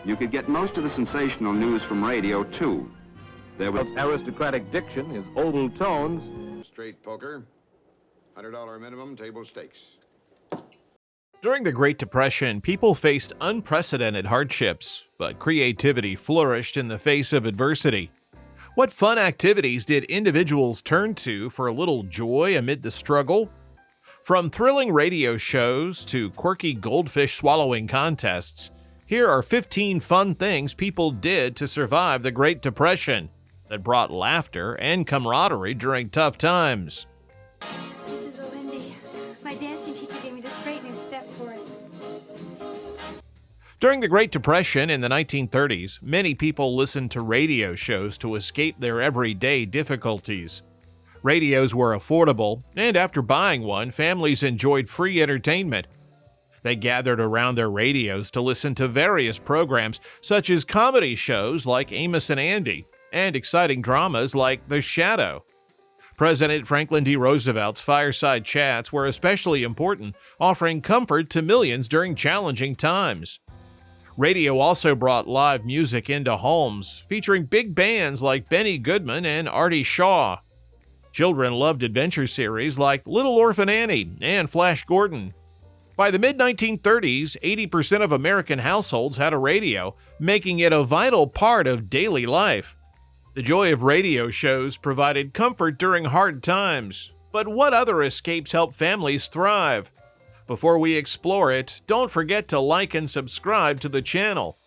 You could get most of the sensational news from radio, too. There was aristocratic diction, his oval tones. Straight poker, $100 minimum, table stakes. During the Great Depression, people faced unprecedented hardships, but creativity flourished in the face of adversity. What fun activities did individuals turn to for a little joy amid the struggle? From thrilling radio shows to quirky goldfish swallowing contests, here are 15 fun things people did to survive the Great Depression that brought laughter and camaraderie during tough times. This is Lindy. My dancing teacher gave me this great new step for it. During the Great Depression in the 1930s, many people listened to radio shows to escape their everyday difficulties. Radios were affordable, and after buying one, families enjoyed free entertainment. They gathered around their radios to listen to various programs, such as comedy shows like Amos and Andy, and exciting dramas like The Shadow. President Franklin D. Roosevelt's fireside chats were especially important, offering comfort to millions during challenging times. Radio also brought live music into homes, featuring big bands like Benny Goodman and Artie Shaw. Children loved adventure series like Little Orphan Annie and Flash Gordon. By the mid-1930s, 80% of American households had a radio, making it a vital part of daily life. The joy of radio shows provided comfort during hard times. But what other escapes help families thrive? Before we explore it, don't forget to like and subscribe to the channel.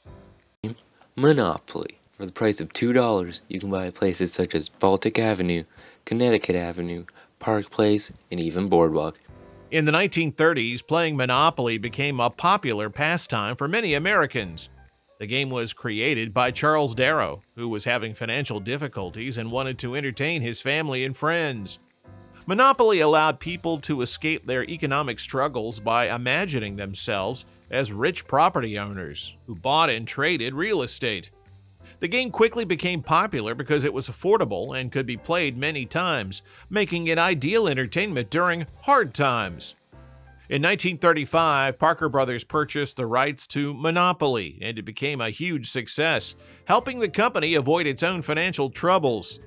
Monopoly. For the price of $2, you can buy places such as Baltic Avenue, Connecticut Avenue, Park Place, and even Boardwalk. In the 1930s, playing Monopoly became a popular pastime for many Americans. The game was created by Charles Darrow, who was having financial difficulties and wanted to entertain his family and friends. Monopoly allowed people to escape their economic struggles by imagining themselves as rich property owners who bought and traded real estate. The game quickly became popular because it was affordable and could be played many times, making it ideal entertainment during hard times. In 1935, Parker Brothers purchased the rights to Monopoly, and it became a huge success, helping the company avoid its own financial troubles.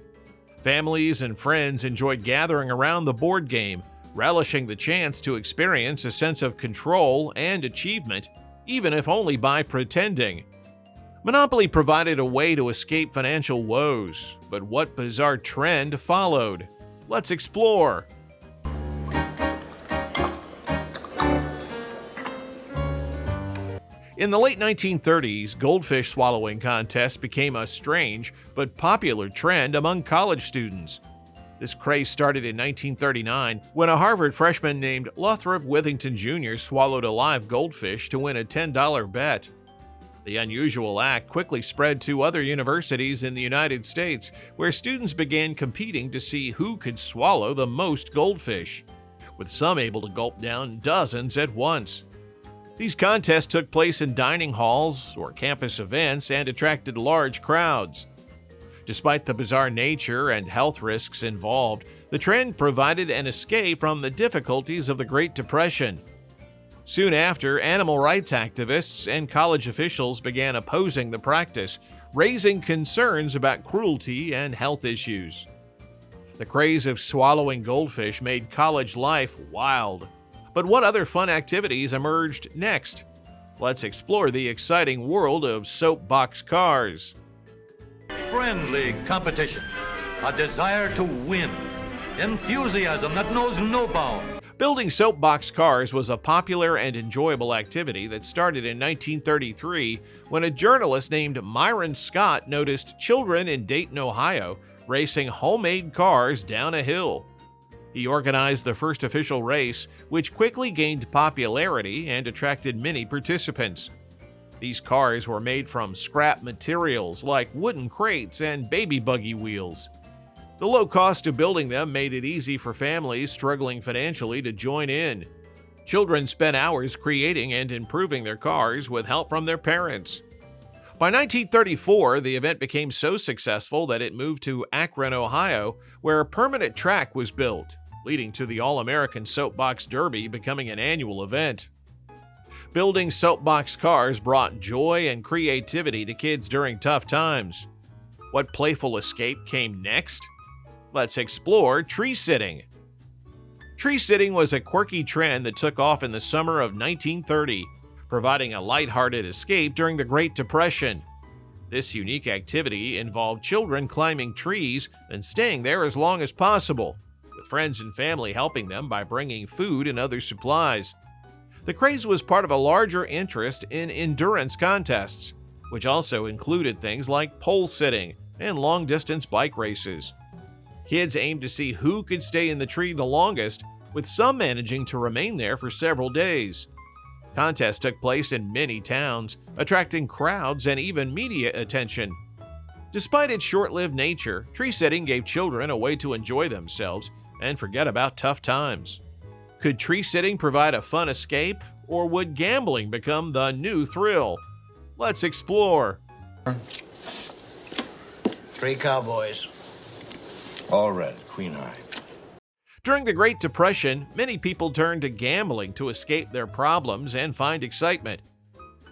Families and friends enjoyed gathering around the board game, relishing the chance to experience a sense of control and achievement, even if only by pretending. Monopoly provided a way to escape financial woes, but what bizarre trend followed? Let's explore. In the late 1930s, goldfish swallowing contests became a strange but popular trend among college students. This craze started in 1939 when a Harvard freshman named Lothrop Withington Jr. swallowed a live goldfish to win a $10 bet. The unusual act quickly spread to other universities in the United States, where students began competing to see who could swallow the most goldfish, with some able to gulp down dozens at once. These contests took place in dining halls or campus events and attracted large crowds. Despite the bizarre nature and health risks involved, the trend provided an escape from the difficulties of the Great Depression. Soon after, animal rights activists and college officials began opposing the practice, raising concerns about cruelty and health issues. The craze of swallowing goldfish made college life wild. But what other fun activities emerged next? Let's explore the exciting world of soapbox cars. Friendly competition, a desire to win, enthusiasm that knows no bounds. Building soapbox cars was a popular and enjoyable activity that started in 1933 when a journalist named Myron Scott noticed children in Dayton, Ohio, racing homemade cars down a hill. He organized the first official race, which quickly gained popularity and attracted many participants. These cars were made from scrap materials like wooden crates and baby buggy wheels. The low cost of building them made it easy for families struggling financially to join in. Children spent hours creating and improving their cars with help from their parents. By 1934, the event became so successful that it moved to Akron, Ohio, where a permanent track was built, leading to the All-American Soapbox Derby becoming an annual event. Building soapbox cars brought joy and creativity to kids during tough times. What playful escape came next? Let's explore tree sitting. Tree sitting was a quirky trend that took off in the summer of 1930, providing a lighthearted escape during the Great Depression. This unique activity involved children climbing trees and staying there as long as possible, with friends and family helping them by bringing food and other supplies. The craze was part of a larger interest in endurance contests, which also included things like pole sitting and long-distance bike races. Kids aimed to see who could stay in the tree the longest, with some managing to remain there for several days. Contests took place in many towns, attracting crowds and even media attention. Despite its short-lived nature, tree sitting gave children a way to enjoy themselves and forget about tough times. Could tree sitting provide a fun escape, or would gambling become the new thrill? Let's explore. 3 cowboys. All red, queen high. During the Great Depression, many people turned to gambling to escape their problems and find excitement.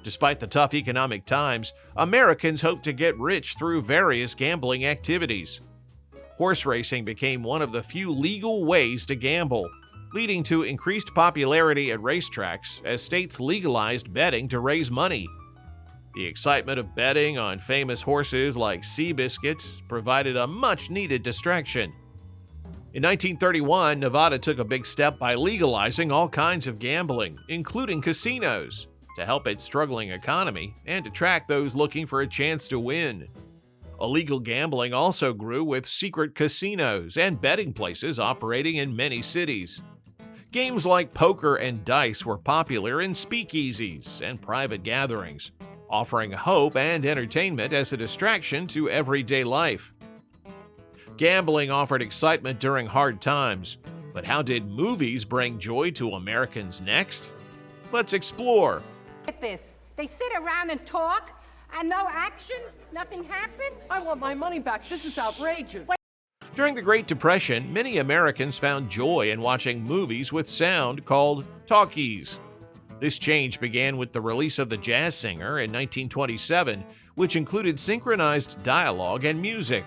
Despite the tough economic times, Americans hoped to get rich through various gambling activities. Horse racing became one of the few legal ways to gamble, leading to increased popularity at racetracks as states legalized betting to raise money. The excitement of betting on famous horses like Seabiscuit provided a much-needed distraction. In 1931, Nevada took a big step by legalizing all kinds of gambling, including casinos, to help its struggling economy and attract those looking for a chance to win. Illegal gambling also grew with secret casinos and betting places operating in many cities. Games like poker and dice were popular in speakeasies and private gatherings, offering hope and entertainment as a distraction to everyday life. Gambling offered excitement during hard times, but how did movies bring joy to Americans next? Let's explore. At this, they sit around and talk, and no action, nothing happens. I want my money back. This is outrageous. During the Great Depression, many Americans found joy in watching movies with sound called talkies. This change began with the release of The Jazz Singer in 1927, which included synchronized dialogue and music.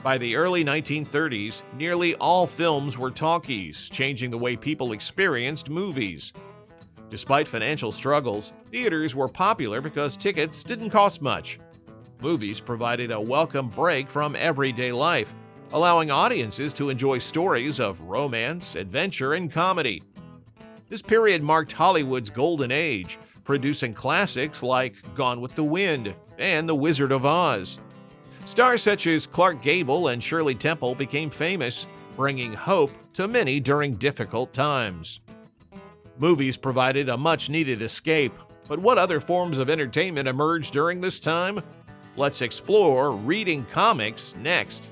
By the early 1930s, nearly all films were talkies, changing the way people experienced movies. Despite financial struggles, theaters were popular because tickets didn't cost much. Movies provided a welcome break from everyday life, allowing audiences to enjoy stories of romance, adventure, and comedy. This period marked Hollywood's golden age, producing classics like Gone with the Wind and The Wizard of Oz. Stars such as Clark Gable and Shirley Temple became famous, bringing hope to many during difficult times. Movies provided a much-needed escape, but what other forms of entertainment emerged during this time? Let's explore reading comics next.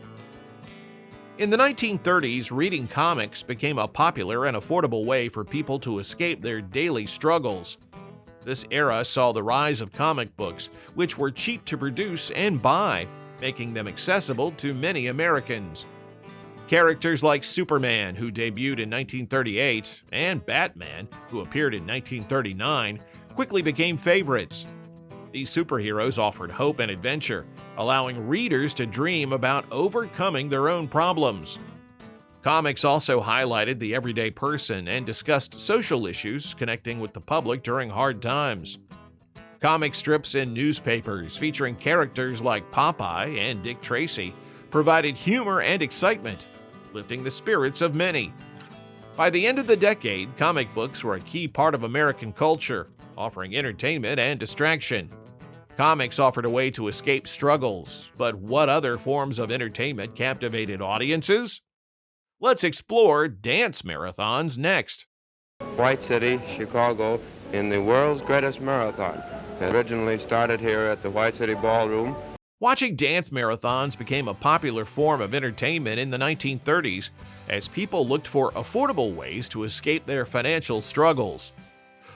In the 1930s, reading comics became a popular and affordable way for people to escape their daily struggles. This era saw the rise of comic books, which were cheap to produce and buy, making them accessible to many Americans. Characters like Superman, who debuted in 1938, and Batman, who appeared in 1939, quickly became favorites. These superheroes offered hope and adventure, allowing readers to dream about overcoming their own problems. Comics also highlighted the everyday person and discussed social issues connecting with the public during hard times. Comic strips in newspapers featuring characters like Popeye and Dick Tracy provided humor and excitement, lifting the spirits of many. By the end of the decade, comic books were a key part of American culture, offering entertainment and distraction. Comics offered a way to escape struggles, but what other forms of entertainment captivated audiences? Let's explore dance marathons next. White City, Chicago, in the world's greatest marathon. It originally started here at the White City Ballroom. Watching dance marathons became a popular form of entertainment in the 1930s as people looked for affordable ways to escape their financial struggles.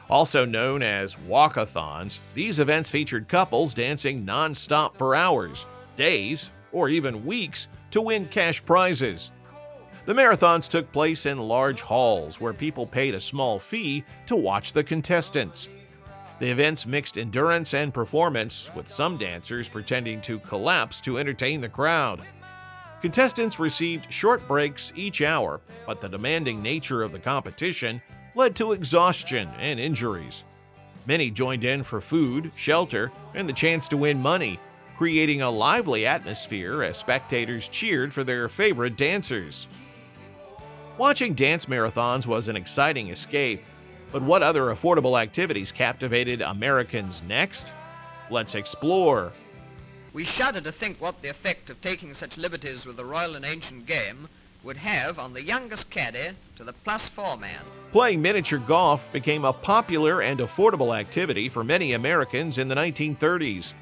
Also known as walkathons, these events featured couples dancing non-stop for hours, days, or even weeks to win cash prizes. The marathons took place in large halls where people paid a small fee to watch the contestants. The events mixed endurance and performance, with some dancers pretending to collapse to entertain the crowd. Contestants received short breaks each hour, but the demanding nature of the competition led to exhaustion and injuries. Many joined in for food, shelter, and the chance to win money, creating a lively atmosphere as spectators cheered for their favorite dancers. Watching dance marathons was an exciting escape, but what other affordable activities captivated Americans next? Let's explore. We shudder to think what the effect of taking such liberties with the royal and ancient game would have on the youngest caddy to the +4 man. Playing miniature golf became a popular and affordable activity for many Americans in the 1930s,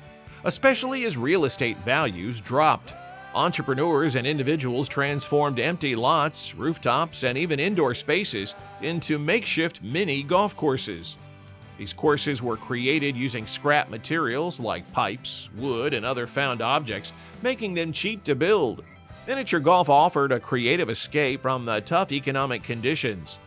especially as real estate values dropped. Entrepreneurs and individuals transformed empty lots, rooftops, and even indoor spaces into makeshift mini golf courses. These courses were created using scrap materials like pipes, wood, and other found objects, making them cheap to build. Miniature golf offered a creative escape from the tough economic conditions.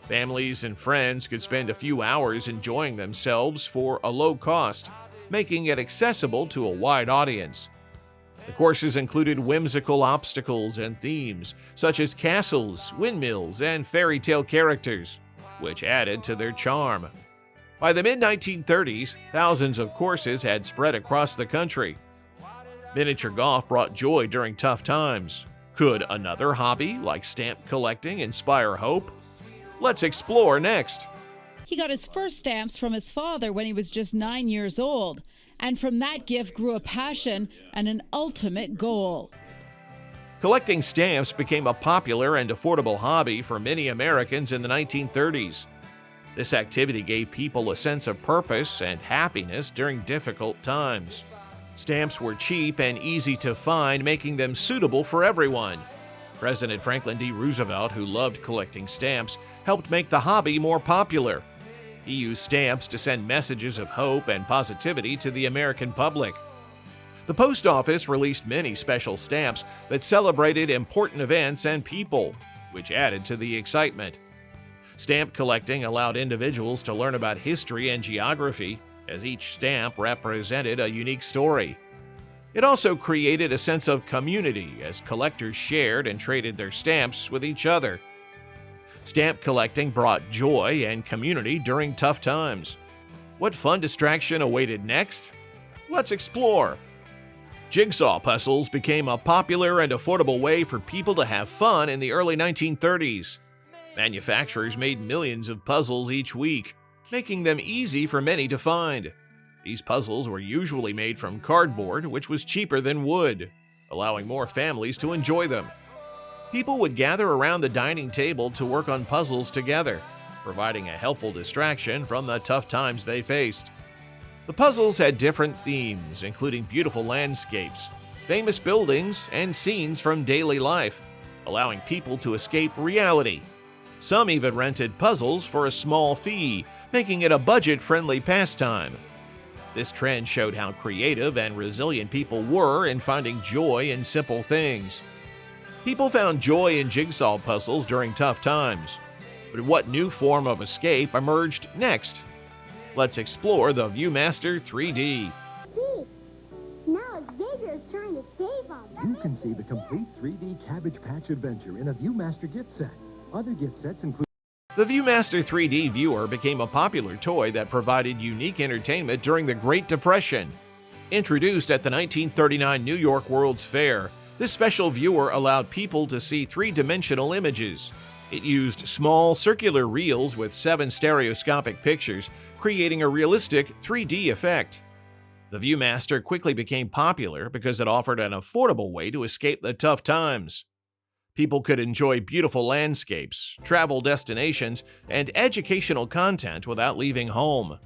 Families and friends could spend a few hours enjoying themselves for a low cost, making it accessible to a wide audience. The courses included whimsical obstacles and themes, such as castles, windmills, and fairy tale characters, which added to their charm. By the mid-1930s, thousands of courses had spread across the country. Miniature golf brought joy during tough times. Could another hobby, like stamp collecting, inspire hope? Let's explore next. He got his first stamps from his father when he was just 9 years old, and from that gift grew a passion and an ultimate goal. Collecting stamps became a popular and affordable hobby for many Americans in the 1930s. This activity gave people a sense of purpose and happiness during difficult times. Stamps were cheap and easy to find, making them suitable for everyone. President Franklin D. Roosevelt, who loved collecting stamps, helped make the hobby more popular. He used stamps to send messages of hope and positivity to the American public. The post office released many special stamps that celebrated important events and people, which added to the excitement. Stamp collecting allowed individuals to learn about history and geography, as each stamp represented a unique story. It also created a sense of community as collectors shared and traded their stamps with each other. Stamp collecting brought joy and community during tough times. What fun distraction awaited next? Let's explore. Jigsaw puzzles became a popular and affordable way for people to have fun in the early 1930s. Manufacturers made millions of puzzles each week, making them easy for many to find. These puzzles were usually made from cardboard, which was cheaper than wood, allowing more families to enjoy them. People would gather around the dining table to work on puzzles together, providing a helpful distraction from the tough times they faced. The puzzles had different themes, including beautiful landscapes, famous buildings, and scenes from daily life, allowing people to escape reality. Some even rented puzzles for a small fee, making it a budget-friendly pastime. This trend showed how creative and resilient people were in finding joy in simple things. People found joy in jigsaw puzzles during tough times. But what new form of escape emerged next? Let's explore the ViewMaster 3D. See, now Xavier's trying to save us. You can see the complete 3D Cabbage Patch adventure in a ViewMaster gift set. Other gift sets include... The ViewMaster 3D viewer became a popular toy that provided unique entertainment during the Great Depression. Introduced at the 1939 New York World's Fair, this special viewer allowed people to see three-dimensional images. It used small circular reels with 7 stereoscopic pictures, creating a realistic 3D effect. The ViewMaster quickly became popular because it offered an affordable way to escape the tough times. People could enjoy beautiful landscapes, travel destinations, and educational content without leaving home.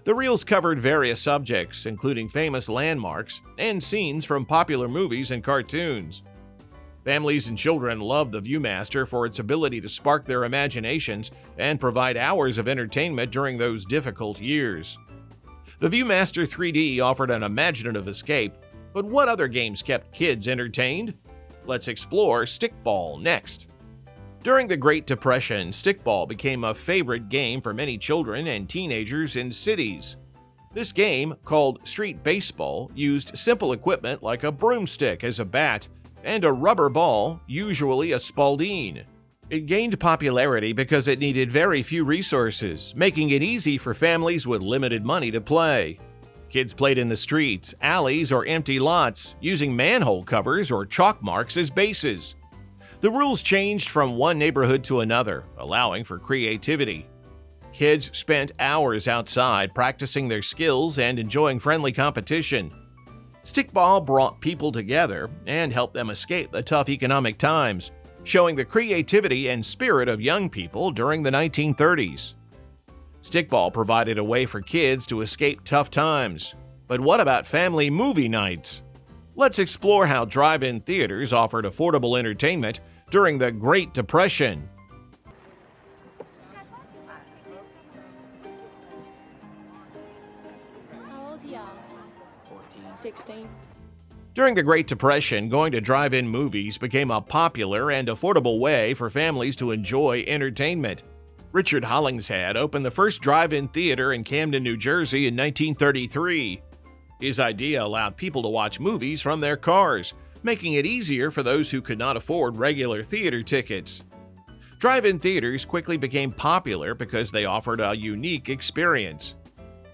The reels covered various subjects, including famous landmarks and scenes from popular movies and cartoons. Families and children loved the ViewMaster for its ability to spark their imaginations and provide hours of entertainment during those difficult years. The ViewMaster 3D offered an imaginative escape, but what other games kept kids entertained? Let's explore Stickball next. During the Great Depression, stickball became a favorite game for many children and teenagers in cities. This game, called street baseball, used simple equipment like a broomstick as a bat and a rubber ball, usually a Spalding. It gained popularity because it needed very few resources, making it easy for families with limited money to play. Kids played in the streets, alleys, or empty lots, using manhole covers or chalk marks as bases. The rules changed from one neighborhood to another, allowing for creativity. Kids spent hours outside practicing their skills and enjoying friendly competition. Stickball brought people together and helped them escape the tough economic times, showing the creativity and spirit of young people during the 1930s. Stickball provided a way for kids to escape tough times. But what about family movie nights? Let's explore how drive-in theaters offered affordable entertainment during the Great Depression. How old y'all? 14. 16. During the Great Depression, going to drive-in movies became a popular and affordable way for families to enjoy entertainment. Richard Hollingshead opened the first drive-in theater in Camden, New Jersey in 1933. His idea allowed people to watch movies from their cars, making it easier for those who could not afford regular theater tickets. Drive-in theaters quickly became popular because they offered a unique experience.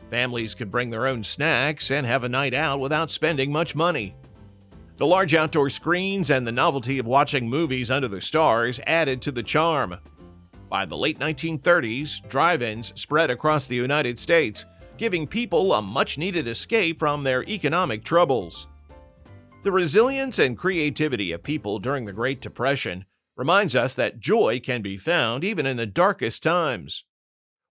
Families could bring their own snacks and have a night out without spending much money. The large outdoor screens and the novelty of watching movies under the stars added to the charm. By the late 1930s, drive-ins spread across the United States, giving people a much-needed escape from their economic troubles. The resilience and creativity of people during the Great Depression reminds us that joy can be found even in the darkest times.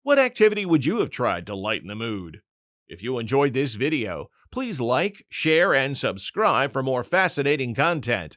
What activity would you have tried to lighten the mood? If you enjoyed this video, please like, share, and subscribe for more fascinating content.